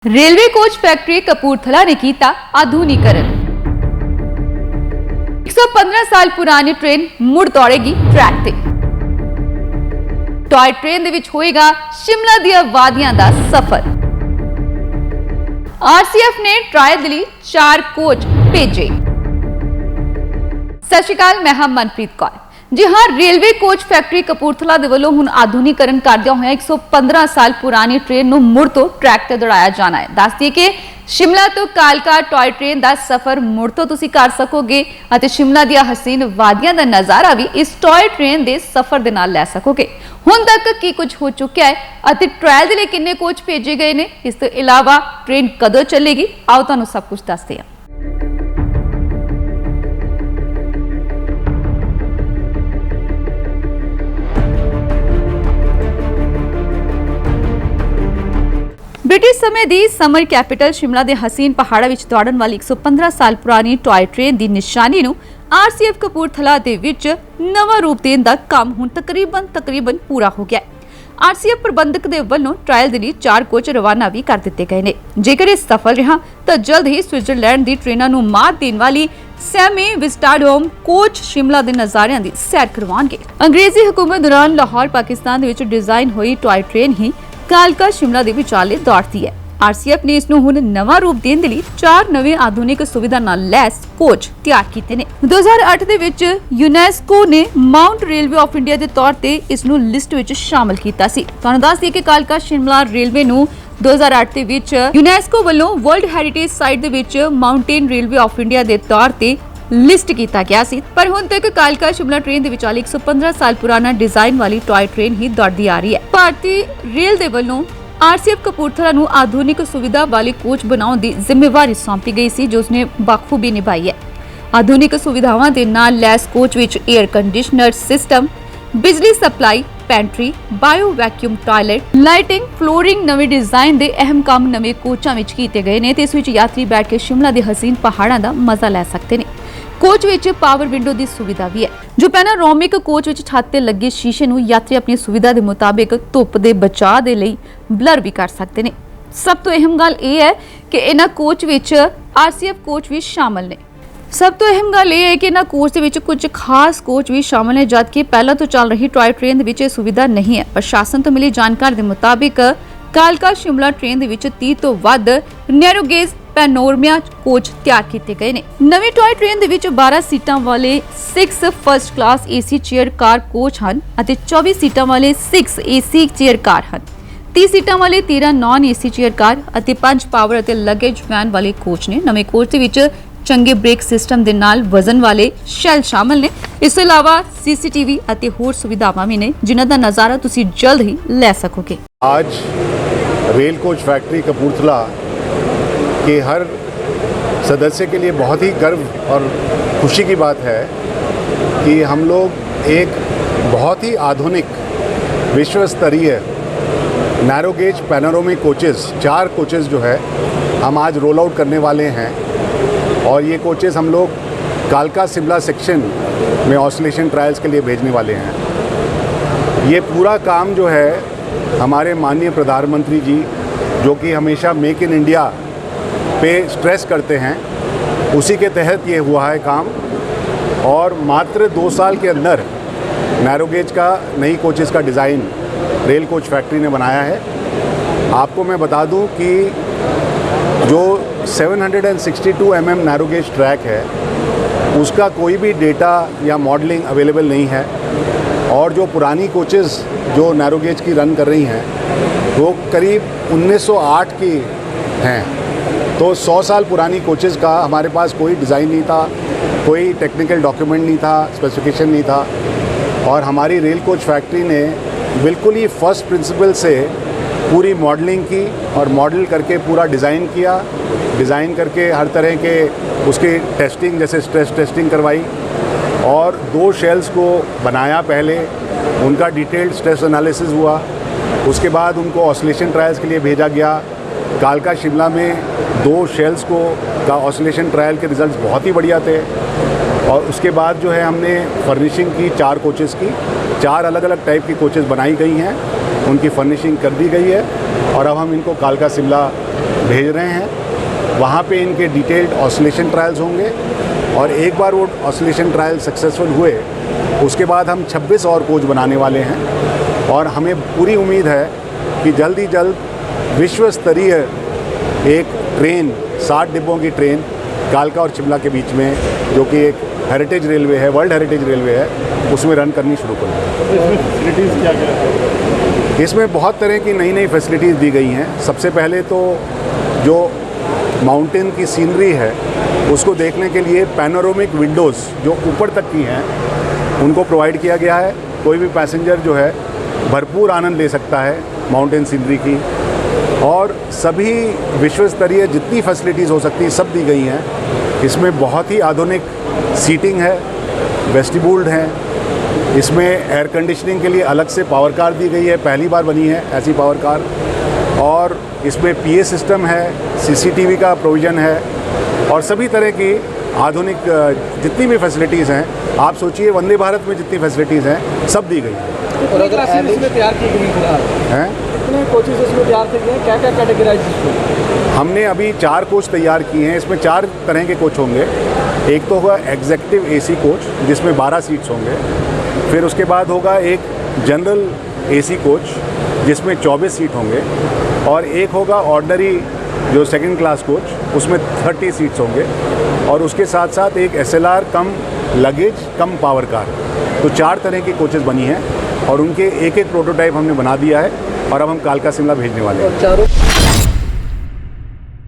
Railway coach factory Kapurthala ने कीता आधुनिकीकरण। 115 साल पुरानी ट्रेन मुड़ दौड़ेगी ट्रैक ते। टॉय ट्रेन दे विच होएगा शिमला दियां वादियां दा सफर। आरसीएफ ने ट्रायल दे लई 4 कोच भेजे। सत श्री अकाल, मैं मनप्रीत कौर। जी हाँ, रेलवे कोच फैक्ट्री कपूरथला दे वल्लों हुण आधुनिकीकरण करदिया होया 115 साल पुरानी ट्रेन नूं मुड़ तो ट्रैक ते दौड़ाया जाना है। दस दिए कि शिमला तो कालका टॉय ट्रेन का सफर मुड़ तो तुसीं कर सकोगे अते शिमला दियां हसीन वादियां दा नज़ारा भी इस टॉय ट्रेन के सफर दे नाल लै सकोगे। हुण तक की कुछ हो चुका है अते ट्रायल दे लई किन्ने कोच भेजे गए ने, इस तो इलावा ट्रेन कदों चलेगी, आओ तुहानूं सब कुछ दसदे हां। ब्रिटिश समय दी समर कैपिटल शिमला के हसीन पहाड़ों में दौड़न वाली 115 साल पुरानी टॉय ट्रेन की निशानी नूं आरसीएफ कपूरथला दे विच नवा रूप देने का काम हुण तकरीबन पूरा हो गया है। आरसीएफ प्रबंधक दे वल्लों ट्रायल दे लई 4 कोच रवाना भी कर दिते गए ने। जेकर यह सफल रहा तो जल्द ही स्विट्जरलैंड की ट्रेनों नूं मात देने वाली सैमी विस्टाडोम कोच शिमला के नज़ारियां दी सैर करवाएंगे। अंग्रेजी हुकूमत दौरान लाहौर पाकिस्तान दे विच डिजाइन हुई टॉय ट्रेन ही कालका शिमला दे विचाले दौड़ती है। आरसीएफ ने इसनूं हुण नवा रूप देने लई 4 नवे आधुनिक सुविधा नाल लैस कोच तैयार कीते ने। 2008 दे विच यूनेस्को ने माउंट रेलवे ऑफ इंडिया दे तौर ते इसनूं लिस्ट विच शामिल कीता सी। तुहानूं दस दईए कि कालका शिमला रेलवे नूं 2008 दे विच यूनेस्को वल्लों वर्ल्ड हेरिटेज साइट दे विच माउंटेन रेलवे ऑफ इंडिया दे तौर ते लिस्ट किया गया सी, पर हुण तक कालका शिमला ट्रेन दे विचाले 115 साल पुराना डिजाइन वाली टॉय ट्रेन ही दौड़दी आ रही है। भारतीय रेल दे वल्लों आरसीएफ कपूरथला नूं आधुनिक सुविधा वाले कोच बनाउण दी जिम्मेवारी सौंपी गई सी, जो उसने बखूबी निभाई है। आधुनिक सुविधावां दे नाल लैस कोच विच एयर कंडीशनर सिस्टम, बिजली supply, pantry, bio vacuum toilet, lighting, flooring नवे डिजाइन दे अहम काम नवे कोचां विच कीते गए ने ते इस विच यात्री बैठ के शिमला दे हसीन पहाड़ां दा मजा लै सकते ने। कोच विच पावर विंडो की सुविधा भी है, जो पैनारोमिक कोच विच छत ते लगे शीशे नूं यात्री अपनी सुविधा के मुताबिक धुप के बचाव के लिए ब्लर भी कर सकते हैं। सब तो अहम गल यह है कि इन्हां कोच विच आरसीएफ कोच भी शामिल ने। सब तो अहम गल यह है कि इन्हां कोच दे विच कुछ खास कोच भी शामिल ने, जबकि पहला तो चल रही टॉय ट्रेन दे विच सुविधा नहीं है। प्रशासन तो मिली जानकारी के मुताबिक कालका शिमला ट्रेन दे विच 30 तो वध नैरो गेज पैनोरमा कोच तैयार किए गए ने। नवी टॉय ट्रेन दे विच 12 सीटां वाले 6 first class AC chair car coach हैं अते 24 सीटां वाले 6 एसी चेयर कार हैं। 30 सीटां वाले 13 नॉन एसी चेयर कार अते 5 पावर अते लगेज वैन वाले कोच ने। नवे कोच दे विच चंगे ब्रेक सिस्टम दे नाल वजन वाले शैल शामिल ने। इस तों इलावा सीसीटीवी अते होर सुविधावां भी ने, जिन्हां दा नज़ारा तुसीं जल्द ही लै सकोगे। आज रेल कोच फैक्ट्री कपूरथला के हर सदस्य के लिए बहुत ही गर्व और खुशी की बात है कि हम लोग एक बहुत ही आधुनिक विश्व स्तरीय narrow gauge panoramic coaches 4 coaches जो है हम आज रोल आउट करने वाले हैं। और ये कोचेस हम लोग कालका शिमला सेक्शन में ऑसिलेशन ट्रायल्स के लिए भेजने वाले हैं। ये पूरा काम जो है हमारे माननीय प्रधानमंत्री जी, जो कि हमेशा मेक इन इंडिया पे स्ट्रेस करते हैं, उसी के तहत ये हुआ है काम। और मात्र 2 साल के अंदर नैरो गेज का नई कोचेस का डिज़ाइन रेल कोच फैक्ट्री ने बनाया है। आपको मैं बता दूं कि जो 762 mm नैरो गेज ट्रैक है उसका कोई भी डेटा या मॉडलिंग अवेलेबल नहीं है। और जो पुरानी कोचेस जो नैरो गेज की रन कर रही हैं वो करीब 1908 की हैं। तो 100 साल पुरानी कोचेस का हमारे पास कोई डिज़ाइन नहीं था, कोई टेक्निकल डॉक्यूमेंट नहीं था, स्पेसिफिकेशन नहीं था। और हमारी रेल कोच फैक्ट्री ने बिल्कुल ही फर्स्ट प्रिंसिपल से पूरी मॉडलिंग की और मॉडल करके पूरा डिज़ाइन किया। डिज़ाइन करके हर तरह के उसकी टेस्टिंग, जैसे स्ट्रेस टेस्टिंग करवाई और 2 शेल्स को बनाया। पहले उनका डिटेल्ड स्ट्रेस एनालिसिस हुआ, उसके बाद उनको ऑसिलेशन ट्रायल्स के लिए भेजा गया। कालका शिमला में 2 शेल्स को का ऑसिलेशन ट्रायल के रिजल्ट्स बहुत ही बढ़िया थे। और उसके बाद जो है हमने फर्निशिंग की 4 कोचेस की, 4 अलग अलग टाइप की कोचेस बनाई गई हैं, उनकी फर्निशिंग कर दी गई है और अब हम इनको कालका शिमला भेज रहे हैं। वहाँ पे इनके डिटेल्ड ऑसिलेशन ट्रायल्स होंगे और एक बार वो ऑसिलेशन ट्रायल सक्सेसफुल हुए उसके बाद हम 26 और कोच बनाने वाले हैं और हमें पूरी उम्मीद है कि जल्द ही जल्द विश्व स्तरीय एक ट्रेन 60 डिब्बों की ट्रेन कालका और शिमला के बीच में, जो कि एक हेरिटेज रेलवे है, वर्ल्ड हेरिटेज रेलवे है, उसमें रन करनी शुरू करें। इसमें फैसिलिटीज़ क्या क्या है? इसमें बहुत तरह की नई नई फैसिलिटीज़ दी गई हैं। सबसे पहले तो जो माउंटेन की सीनरी है उसको देखने के लिए पैनोरामिक विंडोज़ जो ऊपर तक की हैं उनको प्रोवाइड किया गया है। कोई भी पैसेंजर जो है भरपूर आनंद ले सकता है माउंटेन सीनरी की, और सभी विश्व स्तरीय जितनी फैसिलिटीज़ हो सकती है सब दी गई हैं। इसमें बहुत ही आधुनिक सीटिंग है, वेस्टिब्यूल्ड हैं, इसमें एयर कंडीशनिंग के लिए अलग से पावर कार दी गई है, पहली बार बनी है ऐसी पावर कार, और इसमें पीए सिस्टम है, सीसीटीवी का प्रोविज़न है और सभी तरह की आधुनिक जितनी भी फैसिलिटीज़ हैं, आप सोचिए वंदे भारत में जितनी फैसिलिटीज़ हैं सब दी गई हैं। और अगर इसमें तैयार की गई फिलहाल हैं कितने कोचेस इसमें तैयार किए गए, क्या क्या कैटेगराइज इसमें? हमने अभी 4 कोच तैयार किए हैं। इसमें 4 तरह के कोच होंगे। एक तो होगा एग्जेक्टिव एसी कोच जिसमें 12 सीट्स होंगे, फिर उसके बाद होगा एक जनरल एसी कोच जिसमें 24 सीट होंगे, और एक होगा ऑर्डिनरी जो सेकंड क्लास कोच, उसमें 30 सीट्स होंगे, और उसके साथ साथ एक एसएलआर कम लगेज कम पावर कार। तो 4 तरह की कोचेस बनी हैं और उनके एक एक प्रोटोटाइप हमने बना दिया है और अब हम कालका शिमला भेजने वाले हैं। चारों